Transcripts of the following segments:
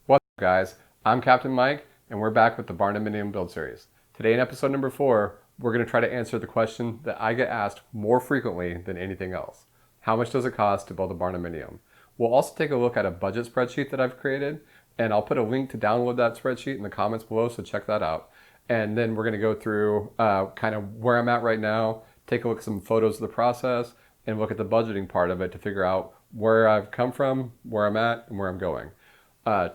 What's up, guys? I'm Captain Mike, and we're back with the Barndominium Build Series. Today in episode number 4, we're going to try to answer the question that I get asked more frequently than anything else. How much does it cost to build a Barndominium? We'll also take a look at a budget spreadsheet that I've created, and I'll put a link to download that spreadsheet in the comments below, so check that out. And then we're going to go through kind of where I'm at right now, take a look at some photos of the process, and look at the budgeting part of it to figure out where I've come from, where I'm at, and where I'm going.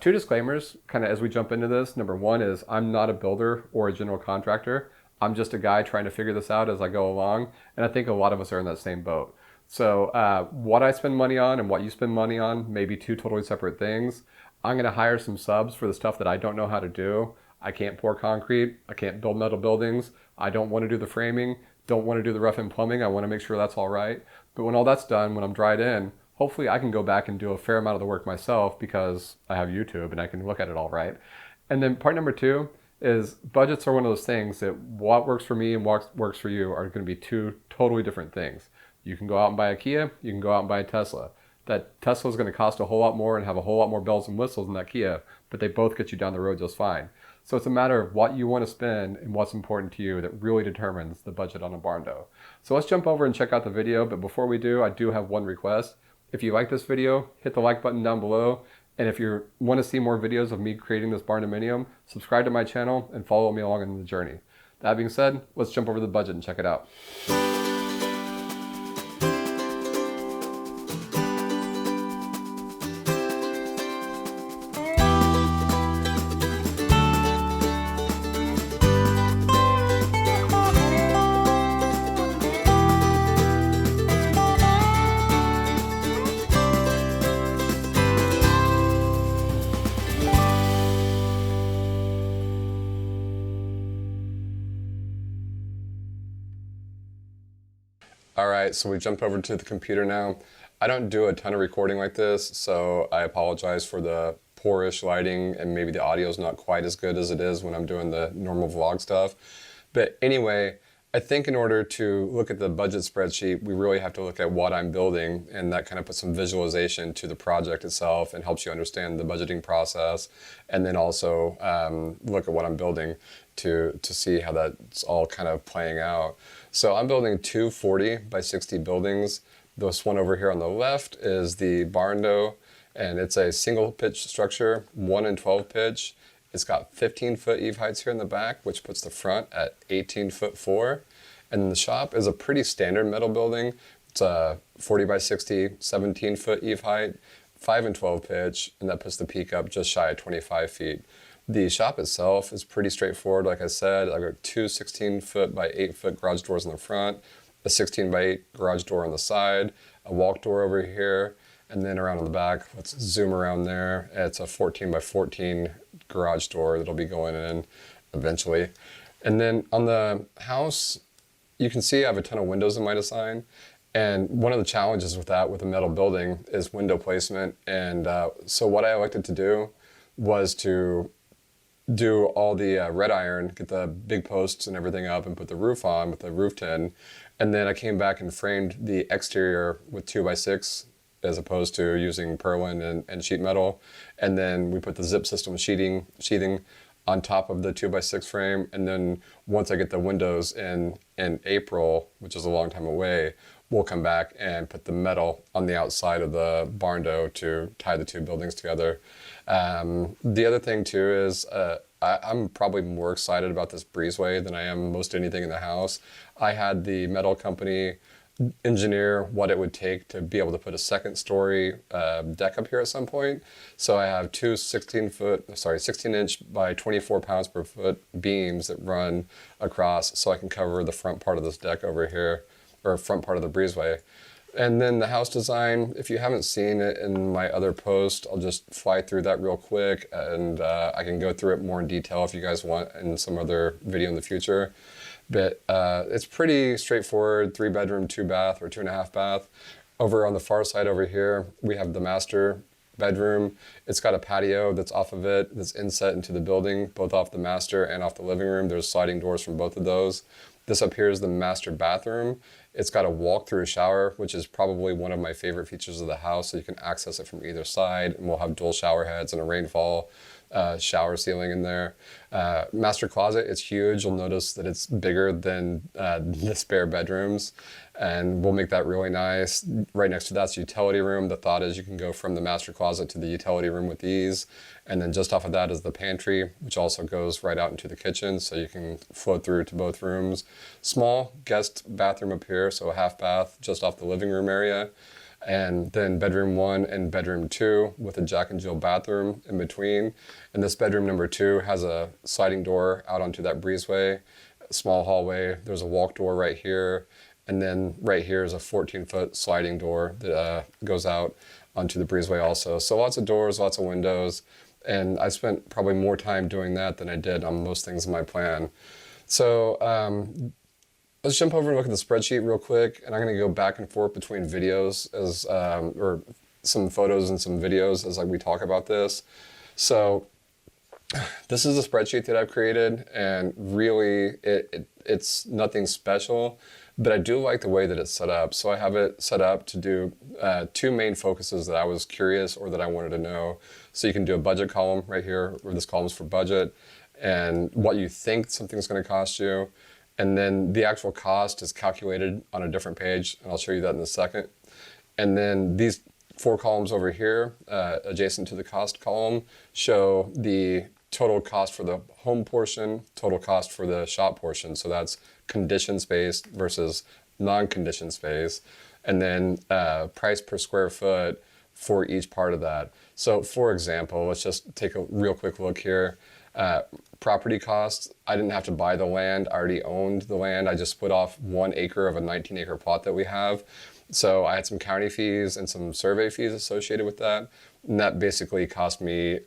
Two disclaimers kind of as we jump into this. Number one is I'm not a builder or a general contractor. I'm just a guy trying to figure this out as I go along. And I think a lot of us are in that same boat. So what I spend money on and what you spend money on may be two totally separate things. I'm going to hire some subs for the stuff that I don't know how to do. I can't pour concrete. I can't build metal buildings. I don't want to do the framing. Don't want to do the rough and plumbing. I want to make sure that's all right. But when all that's done, when I'm dried in, hopefully I can go back and do a fair amount of the work myself because I have YouTube and I can look at it all right. And then part number 2 is budgets are one of those things that what works for me and what works for you are going to be two totally different things. You can go out and buy a Kia, you can go out and buy a Tesla. That Tesla is going to cost a whole lot more and have a whole lot more bells and whistles than that Kia, but they both get you down the road just fine. So it's a matter of what you want to spend and what's important to you that really determines the budget on a Barndo. So let's jump over and check out the video, but before we do, I do have one request. If you like this video, hit the like button down below. And if you want to see more videos of me creating this Barndominium, subscribe to my channel and follow me along in the journey. That being said, let's jump over to the budget and check it out. All right, so we jumped over to the computer now. I don't do a ton of recording like this, so I apologize for the poorish lighting and maybe the audio is not quite as good as it is when I'm doing the normal vlog stuff. But anyway, I think in order to look at the budget spreadsheet, we really have to look at what I'm building, and that kind of puts some visualization to the project itself and helps you understand the budgeting process, and then also look at what I'm building to see how that's all kind of playing out. So I'm building two 40 by 60 buildings. This one over here on the left is the Barndo, and it's a single pitch structure, 1 and 12 pitch. It's got 15-foot eave heights here in the back, which puts the front at 18'4". And then the shop is a pretty standard metal building. It's a 40 by 60, 17-foot eave height, 5 and 12 pitch, and that puts the peak up just shy of 25 feet. The shop itself is pretty straightforward. Like I said, I've got two 16-foot by 8-foot garage doors in the front, a 16 by 8 garage door on the side, a walk door over here, and then around on the back, let's zoom around there. It's a 14 by 14 garage door that'll be going in eventually. And then on the house, you can see I have a ton of windows in my design. And one of the challenges with that, with a metal building, is window placement. And so what I elected to do was to do all the red iron, get the big posts and everything up and put the roof on with the roof tin. And then I came back and framed the exterior with 2x6 as opposed to using purlin and sheet metal. And then we put the zip system sheathing on top of the 2x6 frame. And then once I get the windows in April, which is a long time away, we'll come back and put the metal on the outside of the Barndo to tie the two buildings together. The other thing too is I'm probably more excited about this breezeway than I am most anything in the house. I had the metal company engineer what it would take to be able to put a second story deck up here at some point. So I have two 16 inch by 24 pounds per foot beams that run across so I can cover the front part of this deck over here, or front part of the breezeway. And then the house design, if you haven't seen it in my other post, I'll just fly through that real quick, and I can go through it more in detail if you guys want in some other video in the future. But it's pretty straightforward, 3-bedroom, 2-bath, or 2.5 bath. Over on the far side over here, we have the master bedroom. It's got a patio that's off of it, that's inset into the building, both off the master and off the living room. There's sliding doors from both of those. This up here is the master bathroom, It's got a walk-through shower, which is probably one of my favorite features of the house. So you can access it from either side, and we'll have dual shower heads and a rainfall shower ceiling in there. Master closet, it's huge. You'll notice that it's bigger than the spare bedrooms, and we'll make that really nice. Right next to that's utility room. The thought is you can go from the master closet to the utility room with ease, and then just off of that is the pantry, which also goes right out into the kitchen, so you can flow through to both rooms. Small guest bathroom up here, so a half bath just off the living room area. And then bedroom 1 and bedroom 2 with a Jack and Jill bathroom in between. And this bedroom number 2 has a sliding door out onto that breezeway, a small hallway. There's a walk door right here. And then right here is a 14-foot sliding door that goes out onto the breezeway also. So lots of doors, lots of windows. And I spent probably more time doing that than I did on most things in my plan. So let's jump over and look at the spreadsheet real quick, and I'm going to go back and forth between videos as, or some photos and some videos as like we talk about this. So this is a spreadsheet that I've created, and really it's nothing special, but I do like the way that it's set up. So I have it set up to do 2 main focuses that I was curious or that I wanted to know. So you can do a budget column right here, where this column is for budget, and what you think something's going to cost you. And then the actual cost is calculated on a different page, and I'll show you that in a second. And then these 4 columns over here, adjacent to the cost column, show the total cost for the home portion, total cost for the shop portion. So that's condition space versus non-condition space. And then price per square foot for each part of that. So for example, let's just take a real quick look here. Property costs, I didn't have to buy the land. I already owned the land. I just split off 1 acre of a 19-acre plot that we have. So I had some county fees and some survey fees associated with that. And that basically cost me,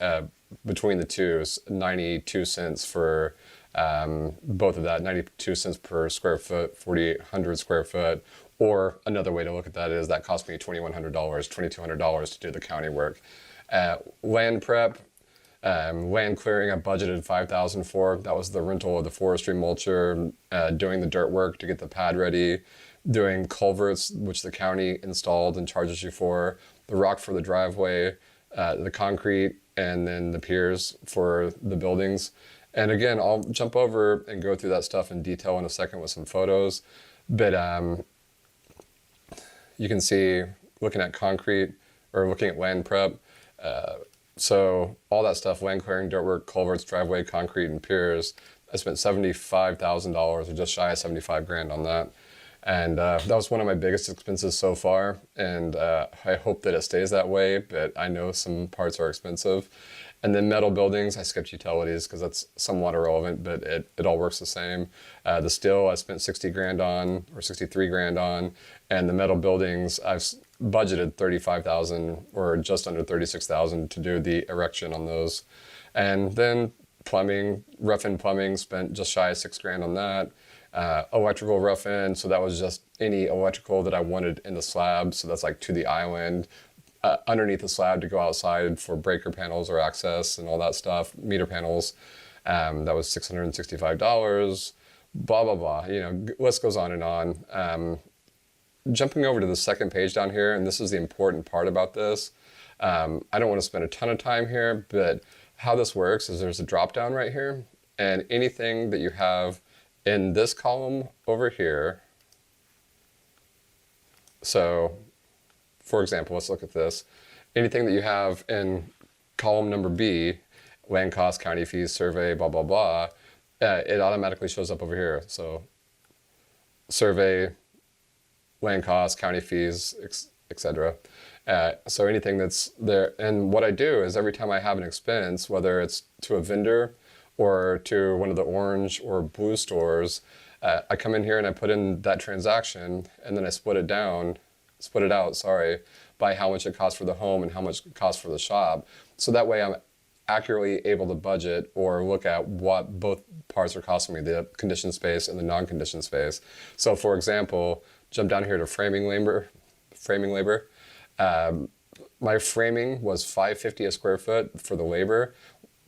between the two, 92 cents for both of that, 92 cents per square foot, 4,800 square foot. Or another way to look at that is that cost me $2,100, $2,200 to do the county work. Land prep, land clearing, I budgeted $5,000 for. That was the rental of the forestry mulcher, doing the dirt work to get the pad ready, doing culverts, which the county installed and charges you for, the rock for the driveway, the concrete, and then the piers for the buildings. And again, I'll jump over and go through that stuff in detail in a second with some photos. But you can see, looking at concrete or looking at land prep, so all that stuff, land clearing, dirt work, culverts, driveway, concrete, and piers, I spent $75,000 or just shy of 75 grand on that. And that was one of my biggest expenses so far. And I hope that it stays that way, but I know some parts are expensive. And then metal buildings, I skipped utilities because that's somewhat irrelevant, but it all works the same. The steel, I spent 60 grand on, or 63 grand on. And the metal buildings, I've budgeted 35,000 or just under 36,000 to do the erection on those. And then plumbing, rough-in plumbing, spent just shy of 6 grand on that. Electrical rough-in, so that was just any electrical that I wanted in the slab. So that's like to the island, underneath the slab to go outside for breaker panels or access and all that stuff, meter panels. That was $665, blah, blah, blah. You know, list goes on and on. Jumping over to the second page down here, and this is the important part about this. I don't want to spend a ton of time here, but how this works is there's a drop down right here, and anything that you have in this column over here. So for example, let's look at this. Anything that you have in column number B, land costs, county fees, survey, blah, blah, blah, it automatically shows up over here. So survey, land costs, county fees, etc. So anything that's there. And what I do is every time I have an expense, whether it's to a vendor or to one of the orange or blue stores, I come in here and I put in that transaction, and then I split it out, by how much it costs for the home and how much it costs for the shop. So that way I'm accurately able to budget or look at what both parts are costing me, the conditioned space and the non-conditioned space. So for example, jump down here to framing labor. My framing was $550 a square foot for the labor.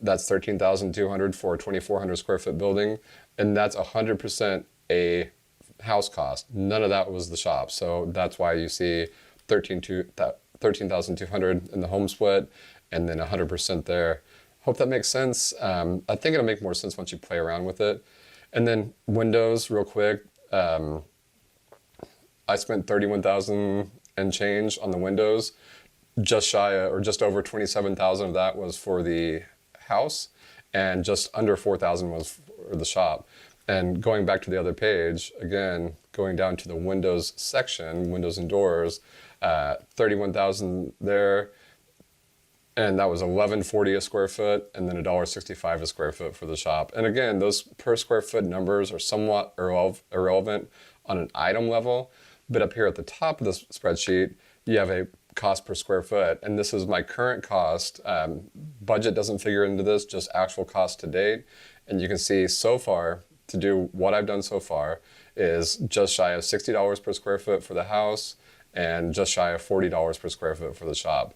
That's $13,200 for a 2,400 square foot building. And that's 100% a house cost. None of that was the shop. So that's why you see 13,200 in the home split and then 100% there. Hope that makes sense. I think it'll make more sense once you play around with it. And then windows, real quick. I spent 31,000 and change on the windows. Just shy or just over 27,000 of that was for the house, and just under 4,000 was for the shop. And going back to the other page, again, going down to the windows section, windows and doors, 31,000 there, and that was $11.40 a square foot, and then $1.65 a square foot for the shop. And again, those per square foot numbers are somewhat irrelevant on an item level, but up here at the top of the spreadsheet, you have a cost per square foot, and this is my current cost. Budget doesn't figure into this, just actual cost to date. And you can see so far, to do what I've done so far, is just shy of $60 per square foot for the house, and just shy of $40 per square foot for the shop.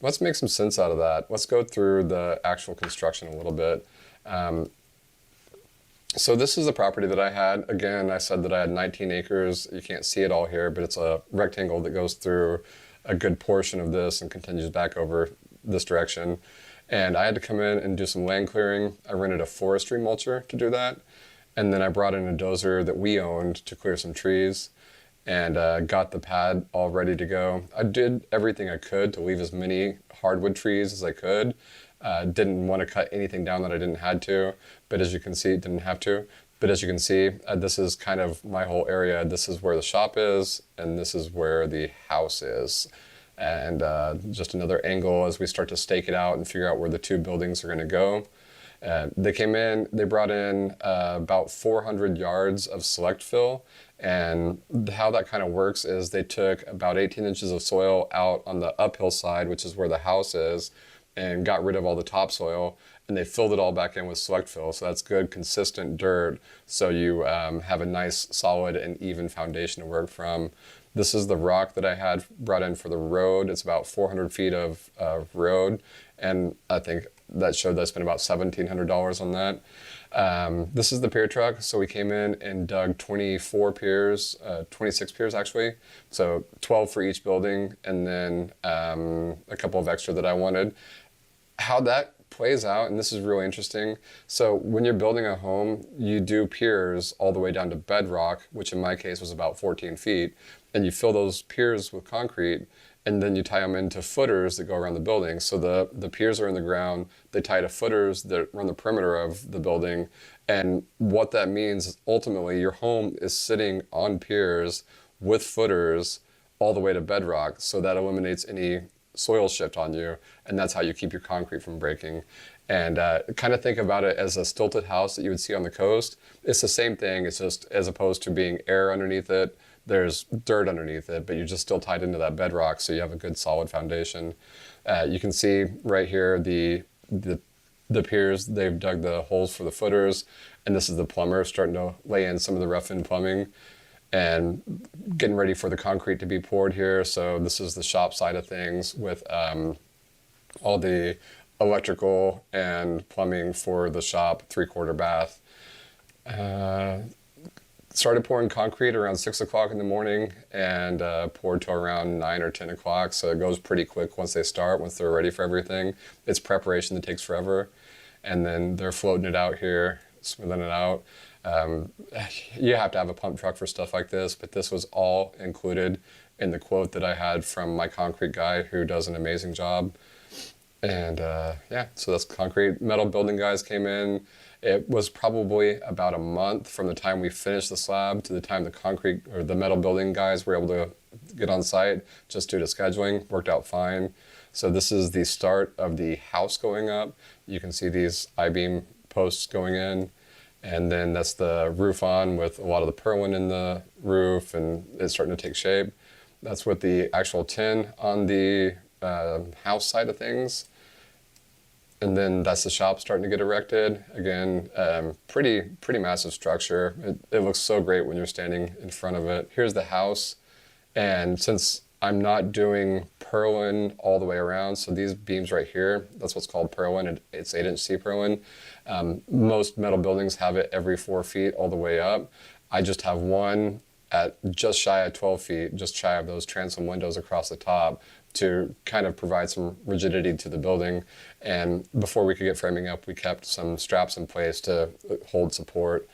Let's make some sense out of that. Let's go through the actual construction a little bit. So this is the property that I had. Again, I said that I had 19 acres. You can't see it all here, but it's a rectangle that goes through a good portion of this and continues back over this direction. And I had to come in and do some land clearing. I rented a forestry mulcher to do that. And then I brought in a dozer that we owned to clear some trees, and got the pad all ready to go. I did everything I could to leave as many hardwood trees as I could. Didn't want to cut anything down that I didn't have to, but as you can see, didn't have to. But as you can see, this is kind of my whole area. This is where the shop is, and this is where the house is. And just another angle as we start to stake it out and figure out where the two buildings are going to go. They came in, they brought in about 400 yards of select fill, and how that kind of works is they took about 18 inches of soil out on the uphill side, which is where the house is, and got rid of all the topsoil, and they filled it all back in with select fill. So that's good, consistent dirt, so you have a nice, solid, and even foundation to work from. This is the rock that I had brought in for the road. It's about 400 feet of road, and I think that showed that I spent about $1,700 on that. This is the pier truck. So we came in and dug 24 piers, 26 piers actually. So 12 for each building, and then a couple of extra that I wanted. How that plays out, and this is really interesting. So when you're building a home, you do piers all the way down to bedrock, which in my case was about 14 feet, and you fill those piers with concrete, and then you tie them into footers that go around the building. So the piers are in the ground, they tie to footers that run the perimeter of the building, and what that means is ultimately your home is sitting on piers with footers all the way to bedrock, so that eliminates any soil shift on you, and that's how you keep your concrete from breaking. And kind of think about it as a stilted house that you would see on the coast. It's the same thing, it's just as opposed to being air underneath it, there's dirt underneath it, but you're just still tied into that bedrock, so you have a good solid foundation. You can see right here the piers, they've dug the holes for the footers, and this is the plumber starting to lay in some of the rough-in plumbing and getting ready for the concrete to be poured here. So this is the shop side of things with all the electrical and plumbing for the shop, 3/4 bath. Started pouring concrete around 6 o'clock in the morning and poured till around 9 or 10 o'clock. So it goes pretty quick once they start, once they're ready for everything. It's preparation that takes forever. And then they're floating it out here, smoothing it out. You have to have a pump truck for stuff like this, but this was all included in the quote that I had from my concrete guy who does an amazing job. And yeah, so that's concrete. Metal building guys came in. It was probably about a month from the time we finished the slab to the time the concrete or the metal building guys were able to get on site, just due to scheduling. Worked out fine. So this is the start of the house going up. You can see these I-beam posts going in, and then that's the roof on with a lot of the purlin in the roof, and it's starting to take shape. That's with the actual tin on the house side of things. And then that's the shop starting to get erected. Again, pretty massive structure. It looks so great when you're standing in front of it. Here's the house. And since I'm not doing purlin all the way around, so these beams right here, that's what's called purlin. It's 8-inch C purlin. Most metal buildings have it every 4 feet all the way up. I just have one at just shy of 12 feet, just shy of those transom windows across the top to kind of provide some rigidity to the building. And before we could get framing up, we kept some straps in place to hold support.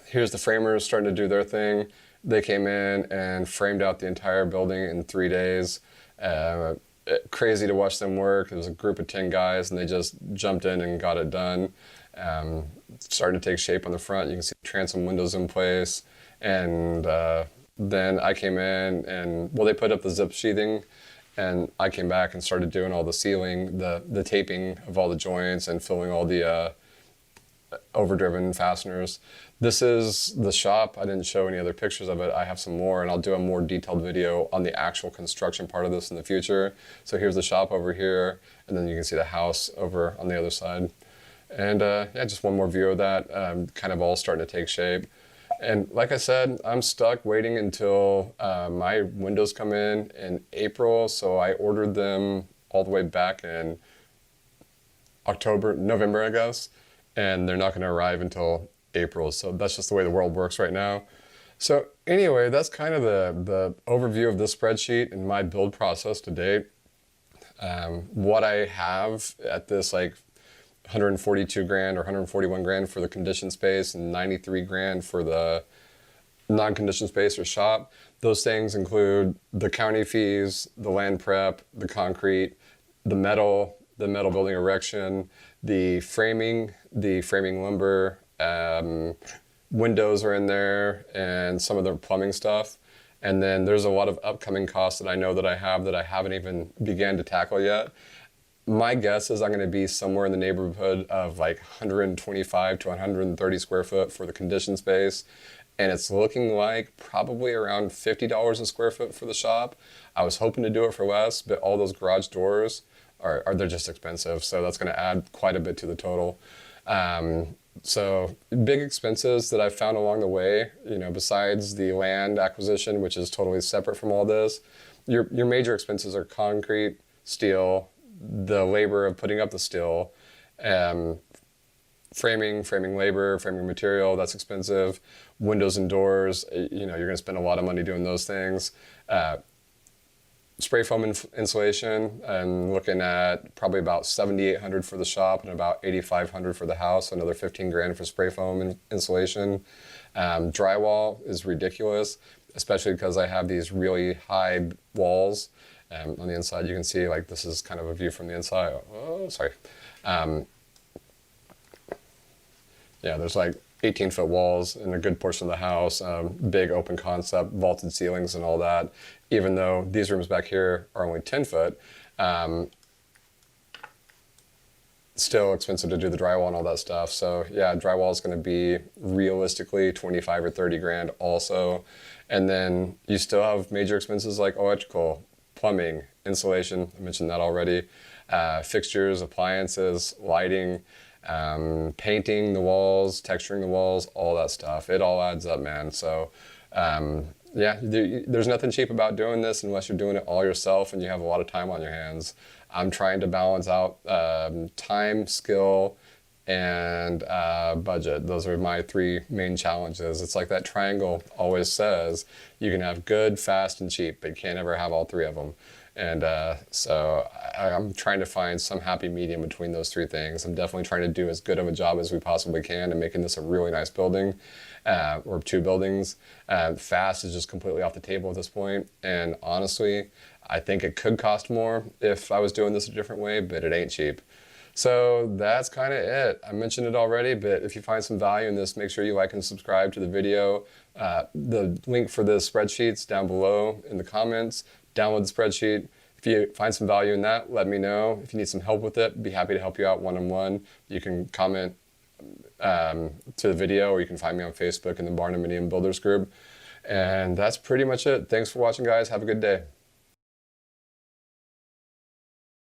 Here's the framers starting to do their thing. They came in and framed out the entire building in 3 days. Crazy to watch them work. It was a group of 10 guys and they just jumped in and got it done. Starting to take shape on the front. You can see transom windows in place. And then I came in and, well, they put up the zip sheathing and I came back and started doing all the sealing, the taping of all the joints and filling all the overdriven fasteners. This is the shop. I didn't show any other pictures of it. I have some more and I'll do a more detailed video on the actual construction part of this in the future. So here's the shop over here and then you can see the house over on the other side. And yeah, just one more view of that, kind of all starting to take shape. And like I said, I'm stuck waiting until my windows come in April. So I ordered them all the way back in November, I guess. And they're not going to arrive until April. So that's just the way the world works right now. So anyway, that's kind of the overview of this spreadsheet and my build process to date. What I have at this like 142 grand or 141 grand for the conditioned space and 93 grand for the non-conditioned space or shop. Those things include the county fees, the land prep, the concrete, the metal building erection, the framing lumber, windows are in there, and some of the plumbing stuff. And then there's a lot of upcoming costs that I know that I have that I haven't even began to tackle yet. My guess is I'm going to be somewhere in the neighborhood of like 125 to 130 square foot for the conditioned space. And it's looking like probably around $50 a square foot for the shop. I was hoping to do it for less, but all those garage doors they're just expensive. So that's going to add quite a bit to the total. So big expenses that I found along the way, you know, besides the land acquisition, which is totally separate from all this, your major expenses are concrete, steel, the labor of putting up the steel, framing labor, framing material, that's expensive, windows and doors, you know, you're going to spend a lot of money doing those things. Spray foam insulation, I'm looking at probably about $7,800 for the shop and about $8,500 for the house, another 15 grand for spray foam insulation. Drywall is ridiculous, especially because I have these really high walls. On the inside, you can see, like, this is kind of a view from the inside. Oh, sorry. Yeah, there's like 18-foot walls in a good portion of the house, big open concept, vaulted ceilings and all that. Even though these rooms back here are only 10 foot, still expensive to do the drywall and all that stuff. So yeah, drywall is going to be realistically 25 or 30 grand also. And then you still have major expenses like electrical, plumbing, insulation, I mentioned that already, fixtures, appliances, lighting, painting the walls, texturing the walls, all that stuff. It all adds up, man. So yeah, there's nothing cheap about doing this unless you're doing it all yourself and you have a lot of time on your hands. I'm trying to balance out time, skill, and budget. Those are my three main challenges. It's like that triangle always says, you can have good, fast, and cheap, but you can't ever have all three of them. And so I'm trying to find some happy medium between those three things. I'm definitely trying to do as good of a job as we possibly can and making this a really nice building, or two buildings. Fast is just completely off the table at this point. And honestly, I think it could cost more if I was doing this a different way, but it ain't cheap. So that's kind of it. I mentioned it already, but if you find some value in this, make sure you like and subscribe to the video. The link for the spreadsheet's down below in the comments. Download the spreadsheet. If you find some value in that, let me know. If you need some help with it, be happy to help you out one-on-one. You can comment to the video, or you can find me on Facebook in the Barndominium Builders group. And that's pretty much it. Thanks for watching, guys. Have a good day.